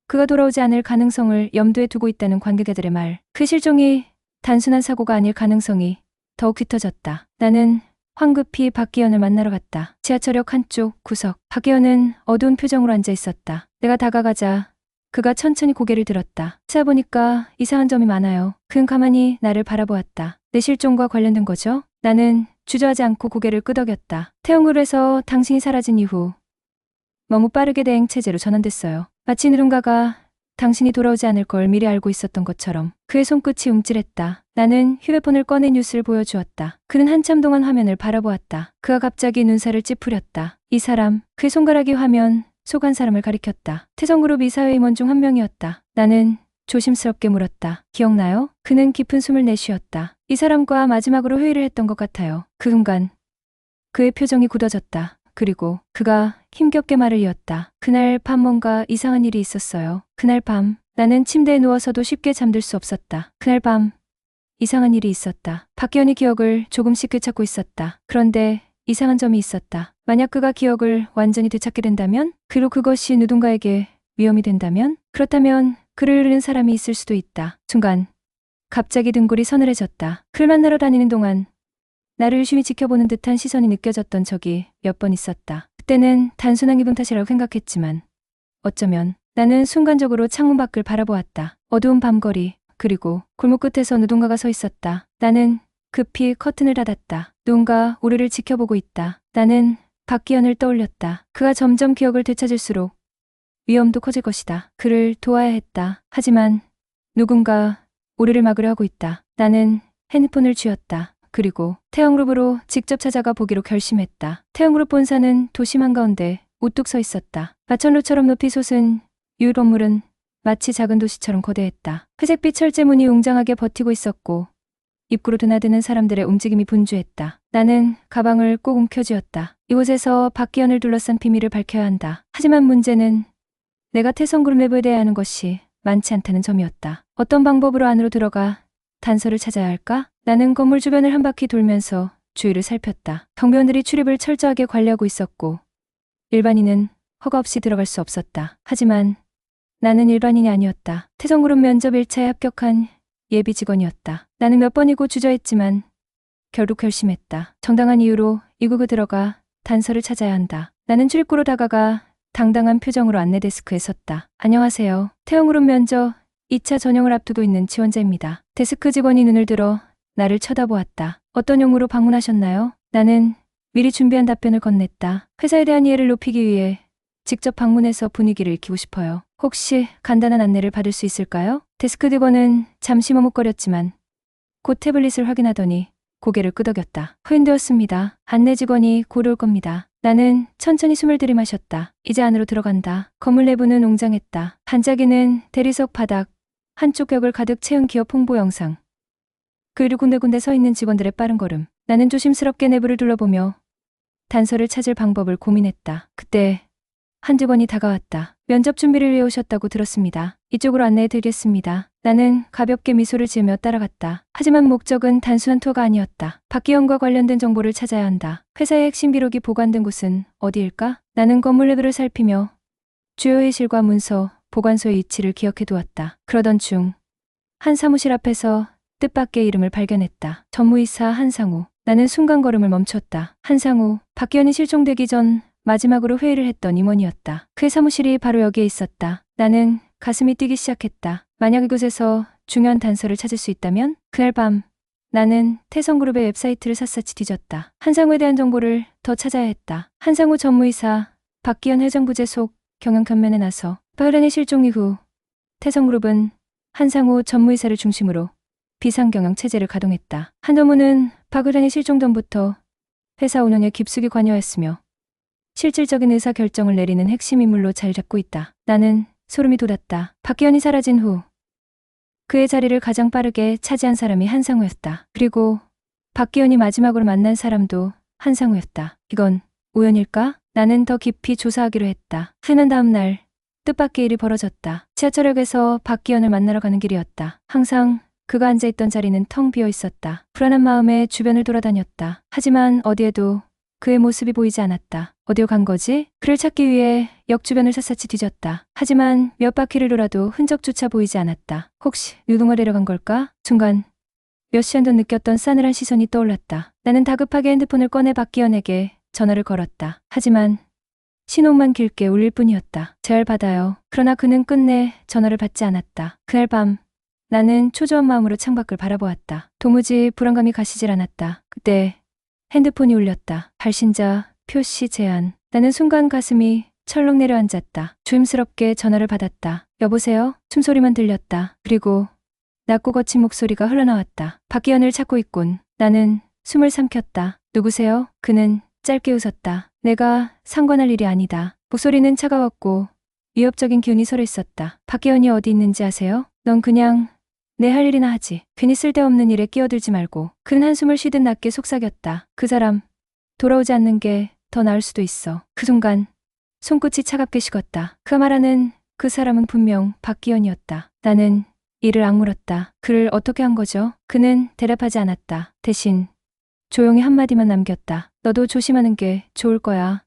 그가 돌아오지 않을 가능성을 염두에 두고 있다는 관계자들의 말. 그 실종이 단순한 사고가 아닐 가능성이 더욱 짙어졌다. 나는 황급히 박기현을 만나러 갔다. 지하철역 한쪽 구석. 박기현은 어두운 표정으로 앉아 있었다. 내가 다가가자 그가 천천히 고개를 들었다. 찾아보니까 이상한 점이 많아요. 그는 가만히 나를 바라보았다. 내 실종과 관련된 거죠? 나는 주저하지 않고 고개를 끄덕였다. 태영굴에서 당신이 사라진 이후 너무 빠르게 대행 체제로 전환됐어요. 마치 누군가가 당신이 돌아오지 않을 걸 미리 알고 있었던 것처럼. 그의 손끝이 움찔했다. 나는 휴대폰을 꺼내 뉴스를 보여주었다. 그는 한참 동안 화면을 바라보았다. 그가 갑자기 눈살을 찌푸렸다. 이 사람, 그의 손가락이 화면 속 한 사람을 가리켰다. 태성그룹 이사회 임원 중 한 명이었다. 나는 조심스럽게 물었다. 기억나요? 그는 깊은 숨을 내쉬었다. 이 사람과 마지막으로 회의를 했던 것 같아요. 그 순간 그의 표정이 굳어졌다. 그리고 그가 힘겹게 말을 이었다. 그날 밤 뭔가 이상한 일이 있었어요. 그날 밤 나는 침대에 누워서도 쉽게 잠들 수 없었다. 그날 밤 이상한 일이 있었다. 박기현이 기억을 조금씩 되찾고 있었다. 그런데 이상한 점이 있었다. 만약 그가 기억을 완전히 되찾게 된다면? 그리고 그것이 누군가에게 위험이 된다면? 그렇다면 그를 잃은 사람이 있을 수도 있다. 순간 갑자기 등골이 서늘해졌다. 그를 만나러 다니는 동안 나를 유심히 지켜보는 듯한 시선이 느껴졌던 적이 몇 번 있었다. 그때는 단순한 기분 탓이라고 생각했지만 어쩌면 나는 순간적으로 창문 밖을 바라보았다. 어두운 밤거리 그리고 골목 끝에서 누군가가 서 있었다. 나는 급히 커튼을 닫았다. 누군가 우리를 지켜보고 있다. 나는 박기현을 떠올렸다. 그가 점점 기억을 되찾을수록 위험도 커질 것이다. 그를 도와야 했다. 하지만 누군가 우리를 막으려 하고 있다. 나는 핸드폰을 쥐었다. 그리고 태영그룹으로 직접 찾아가 보기로 결심했다. 태영그룹 본사는 도심 한가운데 우뚝 서 있었다. 마천루처럼 높이 솟은 유일 건물은 마치 작은 도시처럼 거대했다. 회색빛 철제문이 웅장하게 버티고 있었고 입구로 드나드는 사람들의 움직임이 분주했다. 나는 가방을 꼭 움켜쥐었다. 이곳에서 박기현을 둘러싼 비밀을 밝혀야 한다. 하지만 문제는 내가 태성그룹 내부에 대해 아는 것이 많지 않다는 점이었다. 어떤 방법으로 안으로 들어가 단서를 찾아야 할까? 나는 건물 주변을 한 바퀴 돌면서 주위를 살폈다. 경비원들이 출입을 철저하게 관리하고 있었고 일반인은 허가 없이 들어갈 수 없었다. 하지만 나는 일반인이 아니었다. 태성그룹 면접 1차에 합격한 예비 직원이었다. 나는 몇 번이고 주저했지만 결국 결심했다. 정당한 이유로 이국에 들어가 단서를 찾아야 한다. 나는 출입구로 다가가 당당한 표정으로 안내 데스크에 섰다. 안녕하세요. 태영그룹 면접 2차 전형을 앞두고 있는 지원자입니다. 데스크 직원이 눈을 들어 나를 쳐다보았다. 어떤 용무로 방문하셨나요? 나는 미리 준비한 답변을 건넸다. 회사에 대한 이해를 높이기 위해 직접 방문해서 분위기를 익히고 싶어요. 혹시 간단한 안내를 받을 수 있을까요? 데스크 직원은 잠시 머뭇거렸지만 곧 태블릿을 확인하더니 고개를 끄덕였다. 후인되었습니다. 안내 직원이 곧 올 겁니다. 나는 천천히 숨을 들이마셨다. 이제 안으로 들어간다. 건물 내부는 웅장했다. 반짝이는 대리석 바닥, 한쪽 벽을 가득 채운 기업 홍보 영상. 그리고 군데군데 서 있는 직원들의 빠른 걸음. 나는 조심스럽게 내부를 둘러보며 단서를 찾을 방법을 고민했다. 그때 한 직원이 다가왔다. 면접 준비를 위해 오셨다고 들었습니다. 이쪽으로 안내해 드리겠습니다. 나는 가볍게 미소를 지으며 따라갔다. 하지만 목적은 단순한 투어가 아니었다. 박기현과 관련된 정보를 찾아야 한다. 회사의 핵심 기록이 보관된 곳은 어디일까? 나는 건물 내부를 살피며 주요 회의실과 문서, 보관소의 위치를 기억해 두었다. 그러던 중 한 사무실 앞에서 뜻밖의 이름을 발견했다. 전무이사 한상우. 나는 순간 걸음을 멈췄다. 한상우, 박기현이 실종되기 전 마지막으로 회의를 했던 임원이었다. 그의 사무실이 바로 여기에 있었다. 나는 가슴이 뛰기 시작했다. 만약 이곳에서 중요한 단서를 찾을 수 있다면? 그날 밤 나는 태성그룹의 웹사이트를 샅샅이 뒤졌다. 한상우에 대한 정보를 더 찾아야 했다. 한상우 전무이사, 박기현 회장부재 속 경영 견면에 나서 박연의 실종 이후 태성그룹은 한상우 전무이사를 중심으로 비상경영 체제를 가동했다. 한동훈은 박의란이 실종 전부터 회사 운영에 깊숙이 관여했으며 실질적인 의사결정을 내리는 핵심 인물로 자리 잡고 있다. 나는 소름이 돋았다. 박기현이 사라진 후 그의 자리를 가장 빠르게 차지한 사람이 한상우였다. 그리고 박기현이 마지막으로 만난 사람도 한상우였다. 이건 우연일까? 나는 더 깊이 조사하기로 했다. 흔한 다음 날 뜻밖의 일이 벌어졌다. 지하철역에서 박기현을 만나러 가는 길이었다. 항상 그가 앉아있던 자리는 텅 비어 있었다. 불안한 마음에 주변을 돌아다녔다. 하지만 어디에도 그의 모습이 보이지 않았다. 어디로 간 거지? 그를 찾기 위해 역 주변을 샅샅이 뒤졌다. 하지만 몇 바퀴를 돌아도 흔적조차 보이지 않았다. 혹시 누군가 데려간 걸까? 순간 몇 시간 전 느꼈던 싸늘한 시선이 떠올랐다. 나는 다급하게 핸드폰을 꺼내 박기현에게 전화를 걸었다. 하지만 신호만 길게 울릴 뿐이었다. 잘 받아요. 그러나 그는 끝내 전화를 받지 않았다. 그날 밤 나는 초조한 마음으로 창밖을 바라보았다. 도무지 불안감이 가시질 않았다. 그때 핸드폰이 울렸다. 발신자 표시 제한. 나는 순간 가슴이 철렁 내려앉았다. 조심스럽게 전화를 받았다. 여보세요? 숨소리만 들렸다. 그리고 낮고 거친 목소리가 흘러나왔다. 박기현을 찾고 있군. 나는 숨을 삼켰다. 누구세요? 그는 짧게 웃었다. 내가 상관할 일이 아니다. 목소리는 차가웠고 위협적인 기운이 서려 있었다. 박기현이 어디 있는지 아세요? 넌 그냥 내 할 일이나 하지. 괜히 쓸데없는 일에 끼어들지 말고. 그는 한숨을 쉬듯 낮게 속삭였다. 그 사람 돌아오지 않는 게 더 나을 수도 있어. 그 순간 손끝이 차갑게 식었다. 그가 말하는 그 사람은 분명 박기현이었다. 나는 이를 악물었다. 그를 어떻게 한 거죠? 그는 대답하지 않았다. 대신 조용히 한마디만 남겼다. 너도 조심하는 게 좋을 거야.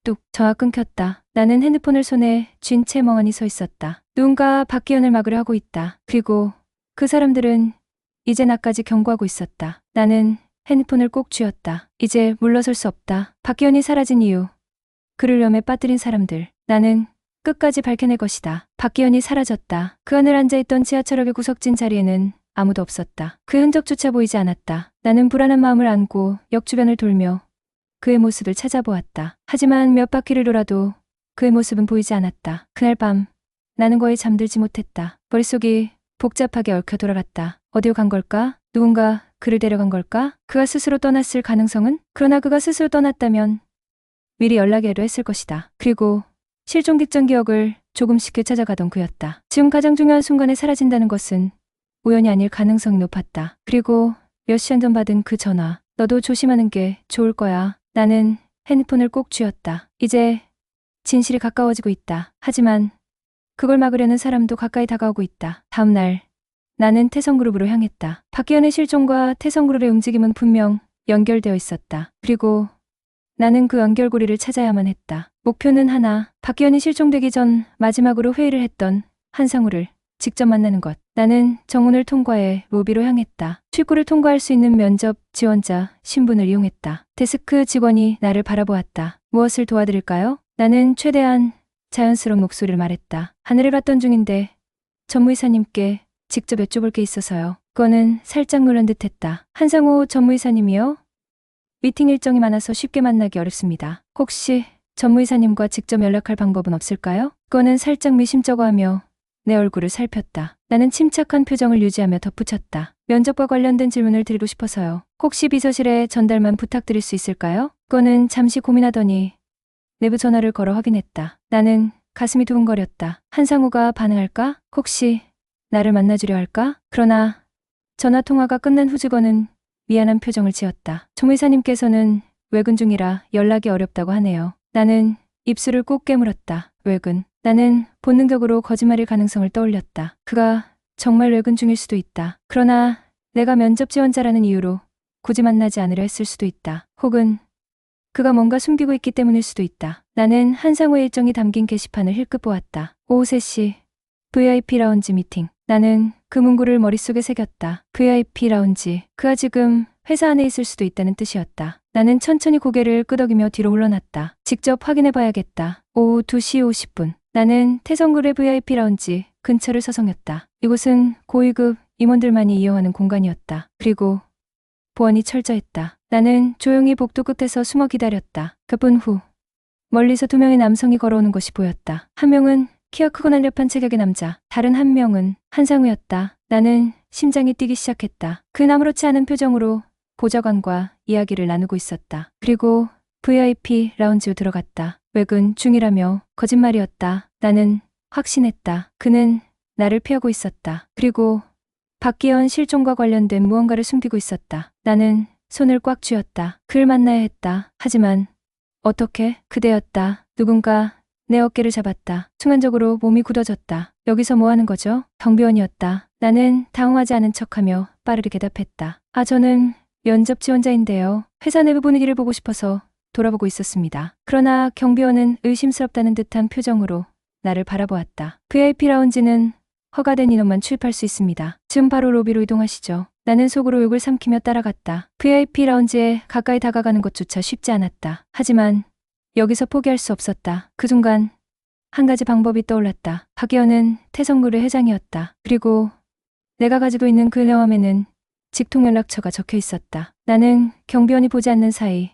뚝. 전화 끊겼다. 나는 핸드폰을 손에 쥔 채 멍하니 서 있었다. 누군가 박기현을 막으려 하고 있다. 그리고 그 사람들은 이제 나까지 경고하고 있었다. 나는 핸드폰을 꼭 쥐었다. 이제 물러설 수 없다. 박기현이 사라진 이유. 그를 위험에 빠뜨린 사람들. 나는 끝까지 밝혀낼 것이다. 박기현이 사라졌다. 그 안을 앉아있던 지하철역의 구석진 자리에는 아무도 없었다. 그 흔적조차 보이지 않았다. 나는 불안한 마음을 안고 역 주변을 돌며 그의 모습을 찾아보았다. 하지만 몇 바퀴를 돌아도 그의 모습은 보이지 않았다. 그날 밤 나는 거의 잠들지 못했다. 머릿속이 복잡하게 얽혀 돌아갔다. 어디로 간 걸까? 누군가 그를 데려간 걸까? 그가 스스로 떠났을 가능성은? 그러나 그가 스스로 떠났다면 미리 연락이라도 했을 것이다. 그리고 실종 직전 기억을 조금씩 되찾아가던 그였다. 지금 가장 중요한 순간에 사라진다는 것은 우연이 아닐 가능성이 높았다. 그리고 몇 시간 전 받은 그 전화. 너도 조심하는 게 좋을 거야. 나는 핸드폰을 꼭 쥐었다. 이제 진실이 가까워지고 있다. 하지만 그걸 막으려는 사람도 가까이 다가오고 있다. 다음 날 나는 태성그룹으로 향했다. 박기현의 실종과 태성그룹의 움직임은 분명 연결되어 있었다. 그리고 나는 그 연결고리를 찾아야만 했다. 목표는 하나. 박기현이 실종되기 전 마지막으로 회의를 했던 한상우를 직접 만나는 것. 나는 정문을 통과해 로비로 향했다. 출구를 통과할 수 있는 면접 지원자 신분을 이용했다. 데스크 직원이 나를 바라보았다. 무엇을 도와드릴까요? 나는 최대한 자연스러운 목소리를 말했다. 하늘을 봤던 중인데 전무이사님께 직접 여쭤볼 게 있어서요. 그거는 살짝 놀란 듯했다. 한상우 전무이사님이요? 미팅 일정이 많아서 쉽게 만나기 어렵습니다. 혹시 전무이사님과 직접 연락할 방법은 없을까요? 그거는 살짝 미심쩍어 하며 내 얼굴을 살폈다. 나는 침착한 표정을 유지하며 덧붙였다. 면접과 관련된 질문을 드리고 싶어서요. 혹시 비서실에 전달만 부탁드릴 수 있을까요? 그거는 잠시 고민하더니 내부 전화를 걸어 확인했다. 나는 가슴이 두근거렸다. 한상우가 반응할까? 혹시 나를 만나주려 할까? 그러나 전화 통화가 끝난 후 직원은 미안한 표정을 지었다. 정의사님께서는 외근 중이라 연락이 어렵다고 하네요. 나는 입술을 꼭 깨물었다. 외근. 나는 본능적으로 거짓말일 가능성을 떠올렸다. 그가 정말 외근 중일 수도 있다. 그러나 내가 면접 지원자라는 이유로 굳이 만나지 않으려 했을 수도 있다. 혹은 그가 뭔가 숨기고 있기 때문일 수도 있다. 나는 한상우의 일정이 담긴 게시판을 힐끗 보았다. 오후 3시 VIP 라운지 미팅. 나는 그 문구를 머릿속에 새겼다. VIP 라운지. 그가 지금 회사 안에 있을 수도 있다는 뜻이었다. 나는 천천히 고개를 끄덕이며 뒤로 물러났다. 직접 확인해 봐야겠다. 오후 2시 50분. 나는 태성그룹의 VIP 라운지 근처를 서성였다. 이곳은 고위급 임원들만이 이용하는 공간이었다. 그리고 보안이 철저했다. 나는 조용히 복도 끝에서 숨어 기다렸다. 몇 분 후 멀리서 2명의 남성이 걸어오는 것이 보였다. 한 명은 키가 크고 날렵한 체격의 남자, 다른 한 명은 한상우였다. 나는 심장이 뛰기 시작했다. 그는 아무렇지 않은 표정으로 보좌관과 이야기를 나누고 있었다. 그리고 VIP 라운지로 들어갔다. 외근 중이라며 거짓말이었다. 나는 확신했다. 그는 나를 피하고 있었다. 그리고 박기현 실종과 관련된 무언가를 숨기고 있었다. 나는 손을 꽉 쥐었다. 그를 만나야 했다. 하지만 어떻게? 그대였다. 누군가 내 어깨를 잡았다. 순간적으로 몸이 굳어졌다. 여기서 뭐 하는 거죠? 경비원이었다. 나는 당황하지 않은 척하며 빠르게 대답했다. 저는 면접 지원자인데요. 회사 내부 분위기를 보고 싶어서 돌아보고 있었습니다. 그러나 경비원은 의심스럽다는 듯한 표정으로 나를 바라보았다. VIP 라운지는 허가된 인원만 출입할 수 있습니다. 지금 바로 로비로 이동하시죠. 나는 속으로 욕을 삼키며 따라갔다. VIP 라운지에 가까이 다가가는 것조차 쉽지 않았다. 하지만 여기서 포기할 수 없었다. 그 순간 한 가지 방법이 떠올랐다. 박기현은 태성그룹의 회장이었다. 그리고 내가 가지고 있는 그 명함에는 직통 연락처가 적혀 있었다. 나는 경비원이 보지 않는 사이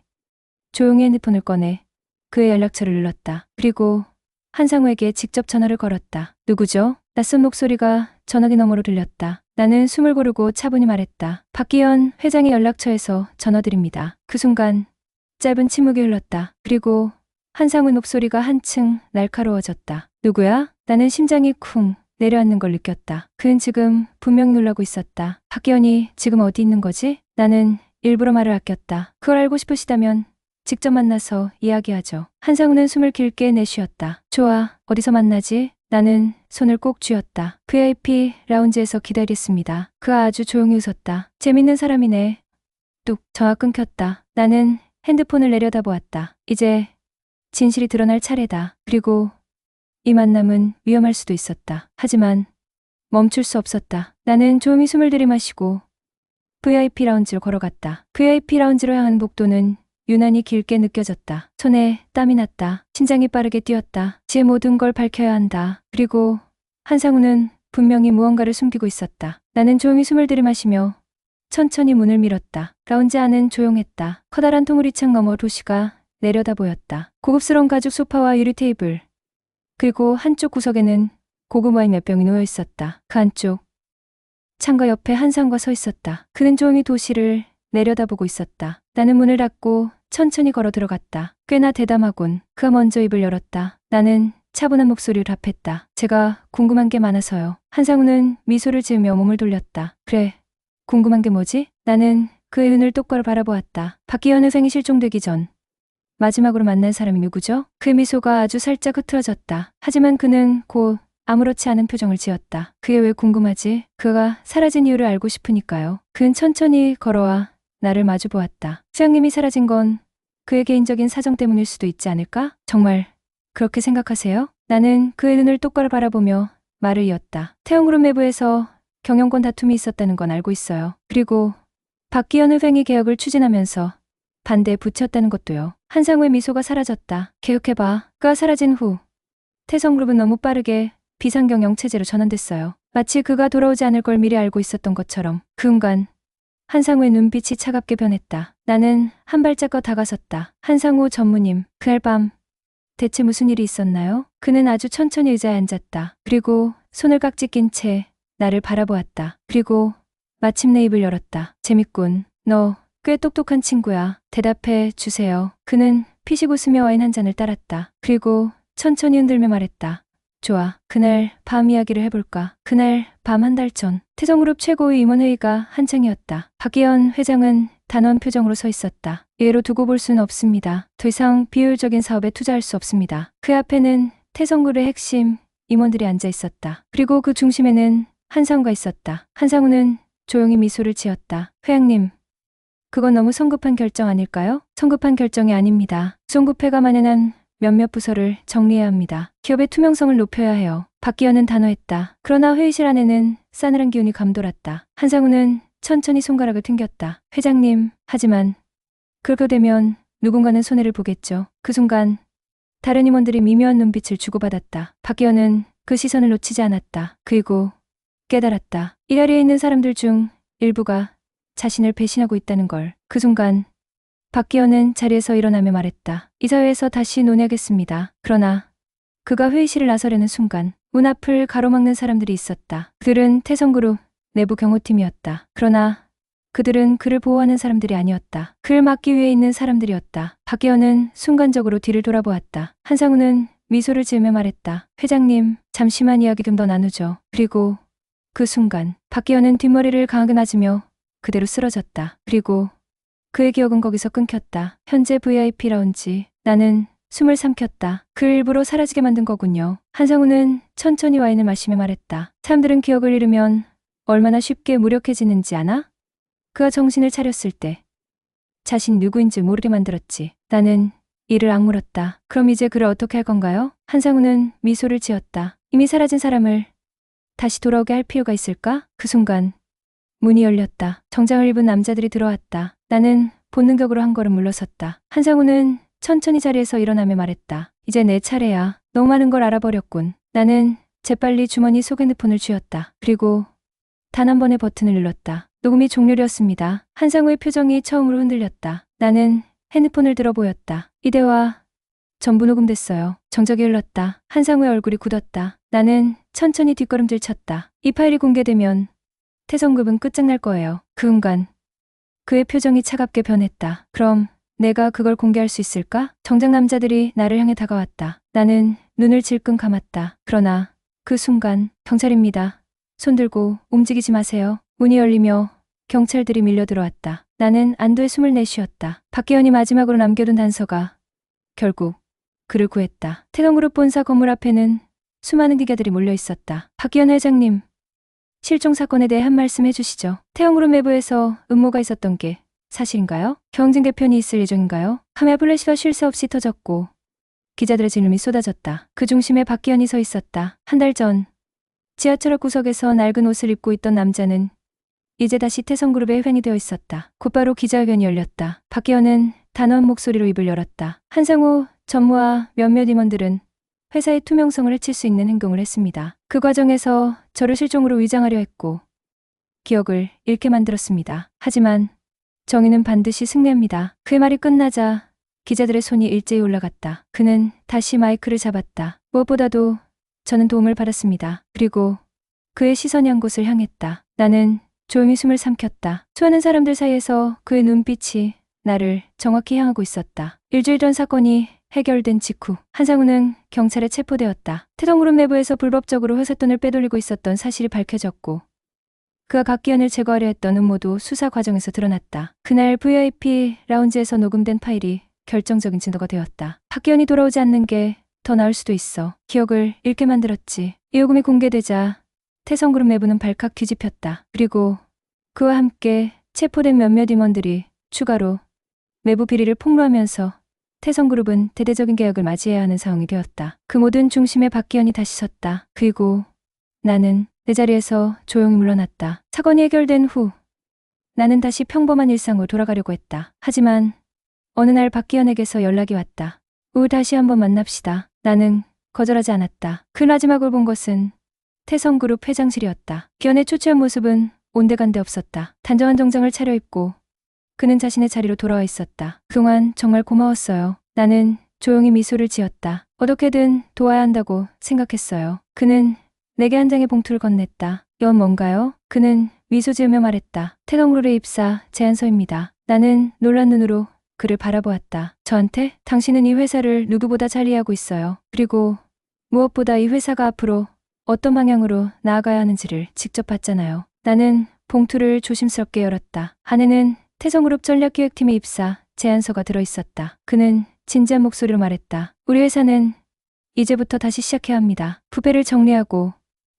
조용히 핸드폰을 꺼내 그의 연락처를 눌렀다. 그리고 한상우에게 직접 전화를 걸었다. 누구죠? 낯선 목소리가 전화기 너머로 들렸다. 나는 숨을 고르고 차분히 말했다. 박기현 회장의 연락처에서 전화드립니다. 그 순간 짧은 침묵이 흘렀다. 그리고 한상우 목소리가 한층 날카로워졌다. 누구야? 나는 심장이 쿵 내려앉는 걸 느꼈다. 그는 지금 분명 놀라고 있었다. 박기현이 지금 어디 있는 거지? 나는 일부러 말을 아꼈다. 그걸 알고 싶으시다면 직접 만나서 이야기하죠. 한상우는 숨을 길게 내쉬었다. 좋아, 어디서 만나지? 나는 손을 꼭 쥐었다. VIP 라운지에서 기다렸습니다. 그 아주 조용히 웃었다. 재밌는 사람이네. 뚝, 전화 끊겼다. 나는 핸드폰을 내려다보았다. 이제 진실이 드러날 차례다. 그리고 이 만남은 위험할 수도 있었다. 하지만 멈출 수 없었다. 나는 조용히 숨을 들이마시고 VIP 라운지로 걸어갔다. VIP 라운지로 향한 복도는 유난히 길게 느껴졌다. 손에 땀이 났다. 심장이 빠르게 뛰었다. 제 모든 걸 밝혀야 한다. 그리고 한상우는 분명히 무언가를 숨기고 있었다. 나는 조용히 숨을 들이마시며 천천히 문을 밀었다. 라운지 안은 조용했다. 커다란 통우리창 너머 도시가 내려다 보였다. 고급스러운 가죽 소파와 유리 테이블, 그리고 한쪽 구석에는 고급 와인 몇 병이 놓여 있었다. 그 한쪽 창가 옆에 한상우가 서 있었다. 그는 조용히 도시를 내려다보고 있었다. 나는 문을 닫고 천천히 걸어 들어갔다. 꽤나 대담하군. 그가 먼저 입을 열었다. 나는 차분한 목소리로 답했다. 제가 궁금한 게 많아서요. 한상우는 미소를 지으며 몸을 돌렸다. 그래, 궁금한 게 뭐지? 나는 그의 눈을 똑바로 바라보았다. 박기현 회장이 실종되기 전 마지막으로 만난 사람이 누구죠? 그 미소가 아주 살짝 흐트러졌다. 하지만 그는 곧 아무렇지 않은 표정을 지었다. 그게 왜 궁금하지? 그가 사라진 이유를 알고 싶으니까요. 그는 천천히 걸어와 나를 마주 보았다. 수양님이 사라진 건 그의 개인적인 사정 때문일 수도 있지 않을까? 정말 그렇게 생각하세요? 나는 그의 눈을 똑바로 바라보며 말을 이었다. 태영그룹 내부에서 경영권 다툼이 있었다는 건 알고 있어요. 그리고 박기현 회장이 개혁을 추진하면서 반대에 붙였다는 것도요. 한상우의 미소가 사라졌다. 개혁해봐. 그가 사라진 후 태성그룹은 너무 빠르게 비상경영 체제로 전환됐어요. 마치 그가 돌아오지 않을 걸 미리 알고 있었던 것처럼. 그 순간 한상우의 눈빛이 차갑게 변했다. 나는 한 발짝 더 다가섰다. 한상우 전무님, 그날 밤 대체 무슨 일이 있었나요? 그는 아주 천천히 의자에 앉았다. 그리고 손을 깍지 낀 채 나를 바라보았다. 그리고 마침내 입을 열었다. 재밌군. 너 꽤 똑똑한 친구야. 대답해 주세요. 그는 피식 웃으며 와인 한 잔을 따랐다. 그리고 천천히 흔들며 말했다. 좋아. 그날 밤 이야기를 해볼까? 그날 밤 한 달 전 태성그룹 최고의 임원회의가 한창이었다. 박기현 회장은 단호한 표정으로 서 있었다. 예로 두고 볼 수는 없습니다. 더 이상 비효율적인 사업에 투자할 수 없습니다. 그 앞에는 태성그룹의 핵심 임원들이 앉아 있었다. 그리고 그 중심에는 한상우가 있었다. 한상우는 조용히 미소를 지었다. 회장님, 그건 너무 성급한 결정 아닐까요? 성급한 결정이 아닙니다. 송구패가 만연한 몇몇 부서를 정리해야 합니다. 기업의 투명성을 높여야 해요. 박기현은 단호했다. 그러나 회의실 안에는 싸늘한 기운이 감돌았다. 한상우는 천천히 손가락을 튕겼다. 회장님, 하지만 그렇게 되면 누군가는 손해를 보겠죠. 그 순간 다른 임원들이 미묘한 눈빛을 주고받았다. 박기현은 그 시선을 놓치지 않았다. 그리고 깨달았다. 이 자리에 있는 사람들 중 일부가 자신을 배신하고 있다는 걸. 그 순간 박기현은 자리에서 일어나며 말했다. 이 사회에서 다시 논의하겠습니다. 그러나 그가 회의실을 나서려는 순간 문 앞을 가로막는 사람들이 있었다. 그들은 태성그룹 내부 경호팀이었다. 그러나 그들은 그를 보호하는 사람들이 아니었다. 그를 막기 위해 있는 사람들이었다. 박기현은 순간적으로 뒤를 돌아보았다. 한상우는 미소를 지으며 말했다. 회장님, 잠시만 이야기 좀 더 나누죠. 그리고 그 순간 박기현은 뒷머리를 강하게 맞으며 그대로 쓰러졌다. 그리고 그의 기억은 거기서 끊겼다. 현재 VIP 라운지. 나는 숨을 삼켰다. 그 일부러 사라지게 만든 거군요. 한상우는 천천히 와인을 마시며 말했다. 사람들은 기억을 잃으면 얼마나 쉽게 무력해지는지 아나? 그가 정신을 차렸을 때 자신이 누구인지 모르게 만들었지. 나는 이를 악물었다. 그럼 이제 그를 어떻게 할 건가요? 한상우는 미소를 지었다. 이미 사라진 사람을 다시 돌아오게 할 필요가 있을까? 그 순간 문이 열렸다. 정장을 입은 남자들이 들어왔다. 나는 본능적으로 한 걸음 물러섰다. 한상우는 천천히 자리에서 일어나며 말했다. 이제 내 차례야. 너무 많은 걸 알아버렸군. 나는 재빨리 주머니 속 핸드폰을 쥐었다. 그리고 단 한 번의 버튼을 눌렀다. 녹음이 종료되었습니다. 한상우의 표정이 처음으로 흔들렸다. 나는 핸드폰을 들어 보였다. 이 대화 전부 녹음됐어요. 정적이 흘렀다. 한상우의 얼굴이 굳었다. 나는 천천히 뒷걸음질 쳤다. 이 파일이 공개되면 태성급은 끝장날 거예요. 그 순간 그의 표정이 차갑게 변했다. 그럼 내가 그걸 공개할 수 있을까? 정장 남자들이 나를 향해 다가왔다. 나는 눈을 질끈 감았다. 그러나 그 순간 경찰입니다. 손 들고 움직이지 마세요. 문이 열리며 경찰들이 밀려 들어왔다. 나는 안도의 숨을 내쉬었다. 박기현이 마지막으로 남겨둔 단서가 결국 그를 구했다. 태동그룹 본사 건물 앞에는 수많은 기자들이 몰려 있었다. 박기현 회장님, 실종 사건에 대해 한 말씀 해주시죠. 태영그룹 내부에서 음모가 있었던 게 사실인가요? 경진 개편이 있을 예정인가요? 카메라 플래시가 쉴 새 없이 터졌고 기자들의 질문이 쏟아졌다. 그 중심에 박기현이 서 있었다. 한 달 전 지하철 구석에서 낡은 옷을 입고 있던 남자는 이제 다시 태성그룹의 회원이 되어 있었다. 곧바로 기자회견이 열렸다. 박기현은 단호한 목소리로 입을 열었다. 한상우 전무와 몇몇 임원들은 회사의 투명성을 해칠 수 있는 행동을 했습니다. 그 과정에서 저를 실종으로 위장하려 했고 기억을 잃게 만들었습니다. 하지만 정의는 반드시 승리합니다. 그의 말이 끝나자 기자들의 손이 일제히 올라갔다. 그는 다시 마이크를 잡았다. 무엇보다도 저는 도움을 받았습니다. 그리고 그의 시선이 한 곳을 향했다. 나는 조용히 숨을 삼켰다. 수많은 사람들 사이에서 그의 눈빛이 나를 정확히 향하고 있었다. 일주일 전 사건이 해결된 직후 한상우는 경찰에 체포되었다. 태동그룹 내부에서 불법적으로 회사 돈을 빼돌리고 있었던 사실이 밝혀졌고 그가 박기현을 제거하려 했던 음모도 수사 과정에서 드러났다. 그날 VIP 라운지에서 녹음된 파일이 결정적인 증거가 되었다. 박기현이 돌아오지 않는 게 더 나을 수도 있어. 기억을 잃게 만들었지. 이 녹음이 공개되자 태성그룹 내부는 발칵 뒤집혔다. 그리고 그와 함께 체포된 몇몇 임원들이 추가로 내부 비리를 폭로하면서 태성그룹은 대대적인 개혁을 맞이해야 하는 상황이 되었다. 그 모든 중심에 박기현이 다시 섰다. 그리고 나는 내 자리에서 조용히 물러났다. 사건이 해결된 후 나는 다시 평범한 일상으로 돌아가려고 했다. 하지만 어느 날 박기현에게서 연락이 왔다. 다시 한번 만납시다. 나는 거절하지 않았다. 그 마지막을 본 것은 태성그룹 회장실이었다. 기현의 초췌한 모습은 온데간데 없었다. 단정한 정장을 차려입고 그는 자신의 자리로 돌아와 있었다. 그동안 정말 고마웠어요. 나는 조용히 미소를 지었다. 어떻게든 도와야 한다고 생각했어요. 그는 내게 한 장의 봉투를 건넸다. 이건 뭔가요? 그는 미소 지으며 말했다. 태동그룹의 입사 제안서입니다. 나는 놀란 눈으로 그를 바라보았다. 저한테? 당신은 이 회사를 누구보다 잘 이해하고 있어요. 그리고 무엇보다 이 회사가 앞으로 어떤 방향으로 나아가야 하는지를 직접 봤잖아요. 나는 봉투를 조심스럽게 열었다. 안에는 태성그룹 전략기획팀의 입사 제안서가 들어있었다. 그는 진지한 목소리로 말했다. 우리 회사는 이제부터 다시 시작해야 합니다. 부패를 정리하고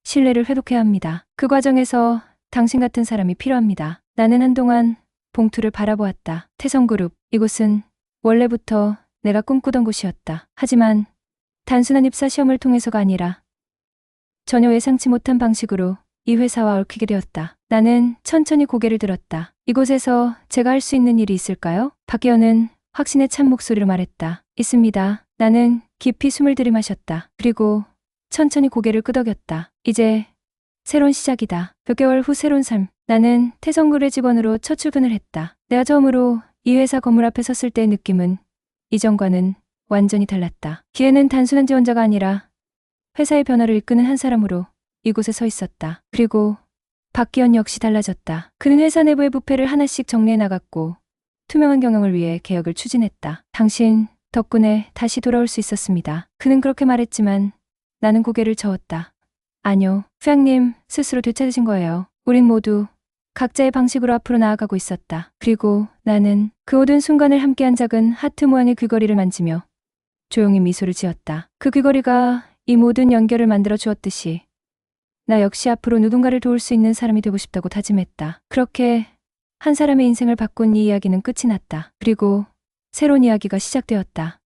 신뢰를 회복해야 합니다. 그 과정에서 당신 같은 사람이 필요합니다. 나는 한동안 봉투를 바라보았다. 태성그룹, 이곳은 원래부터 내가 꿈꾸던 곳이었다. 하지만 단순한 입사 시험을 통해서가 아니라 전혀 예상치 못한 방식으로 이 회사와 얽히게 되었다. 나는 천천히 고개를 들었다. 이곳에서 제가 할 수 있는 일이 있을까요? 박기현은 확신에 찬 목소리로 말했다. 있습니다. 나는 깊이 숨을 들이마셨다. 그리고 천천히 고개를 끄덕였다. 이제 새로운 시작이다. 몇 개월 후 새로운 삶. 나는 태성그룹의 직원으로 첫 출근을 했다. 내가 처음으로 이 회사 건물 앞에 섰을 때의 느낌은 이전과는 완전히 달랐다. 기회는 단순한 지원자가 아니라 회사의 변화를 이끄는 한 사람으로 이곳에 서 있었다. 그리고 박기현 역시 달라졌다. 그는 회사 내부의 부패를 하나씩 정리해 나갔고 투명한 경영을 위해 개혁을 추진했다. 당신 덕분에 다시 돌아올 수 있었습니다. 그는 그렇게 말했지만 나는 고개를 저었다. 아니요, 회장님 스스로 되찾으신 거예요. 우린 모두 각자의 방식으로 앞으로 나아가고 있었다. 그리고 나는 그 모든 순간을 함께한 작은 하트 모양의 귀걸이를 만지며 조용히 미소를 지었다. 그 귀걸이가 이 모든 연결을 만들어 주었듯이 나 역시 앞으로 누군가를 도울 수 있는 사람이 되고 싶다고 다짐했다. 그렇게 한 사람의 인생을 바꾼 이 이야기는 끝이 났다. 그리고 새로운 이야기가 시작되었다.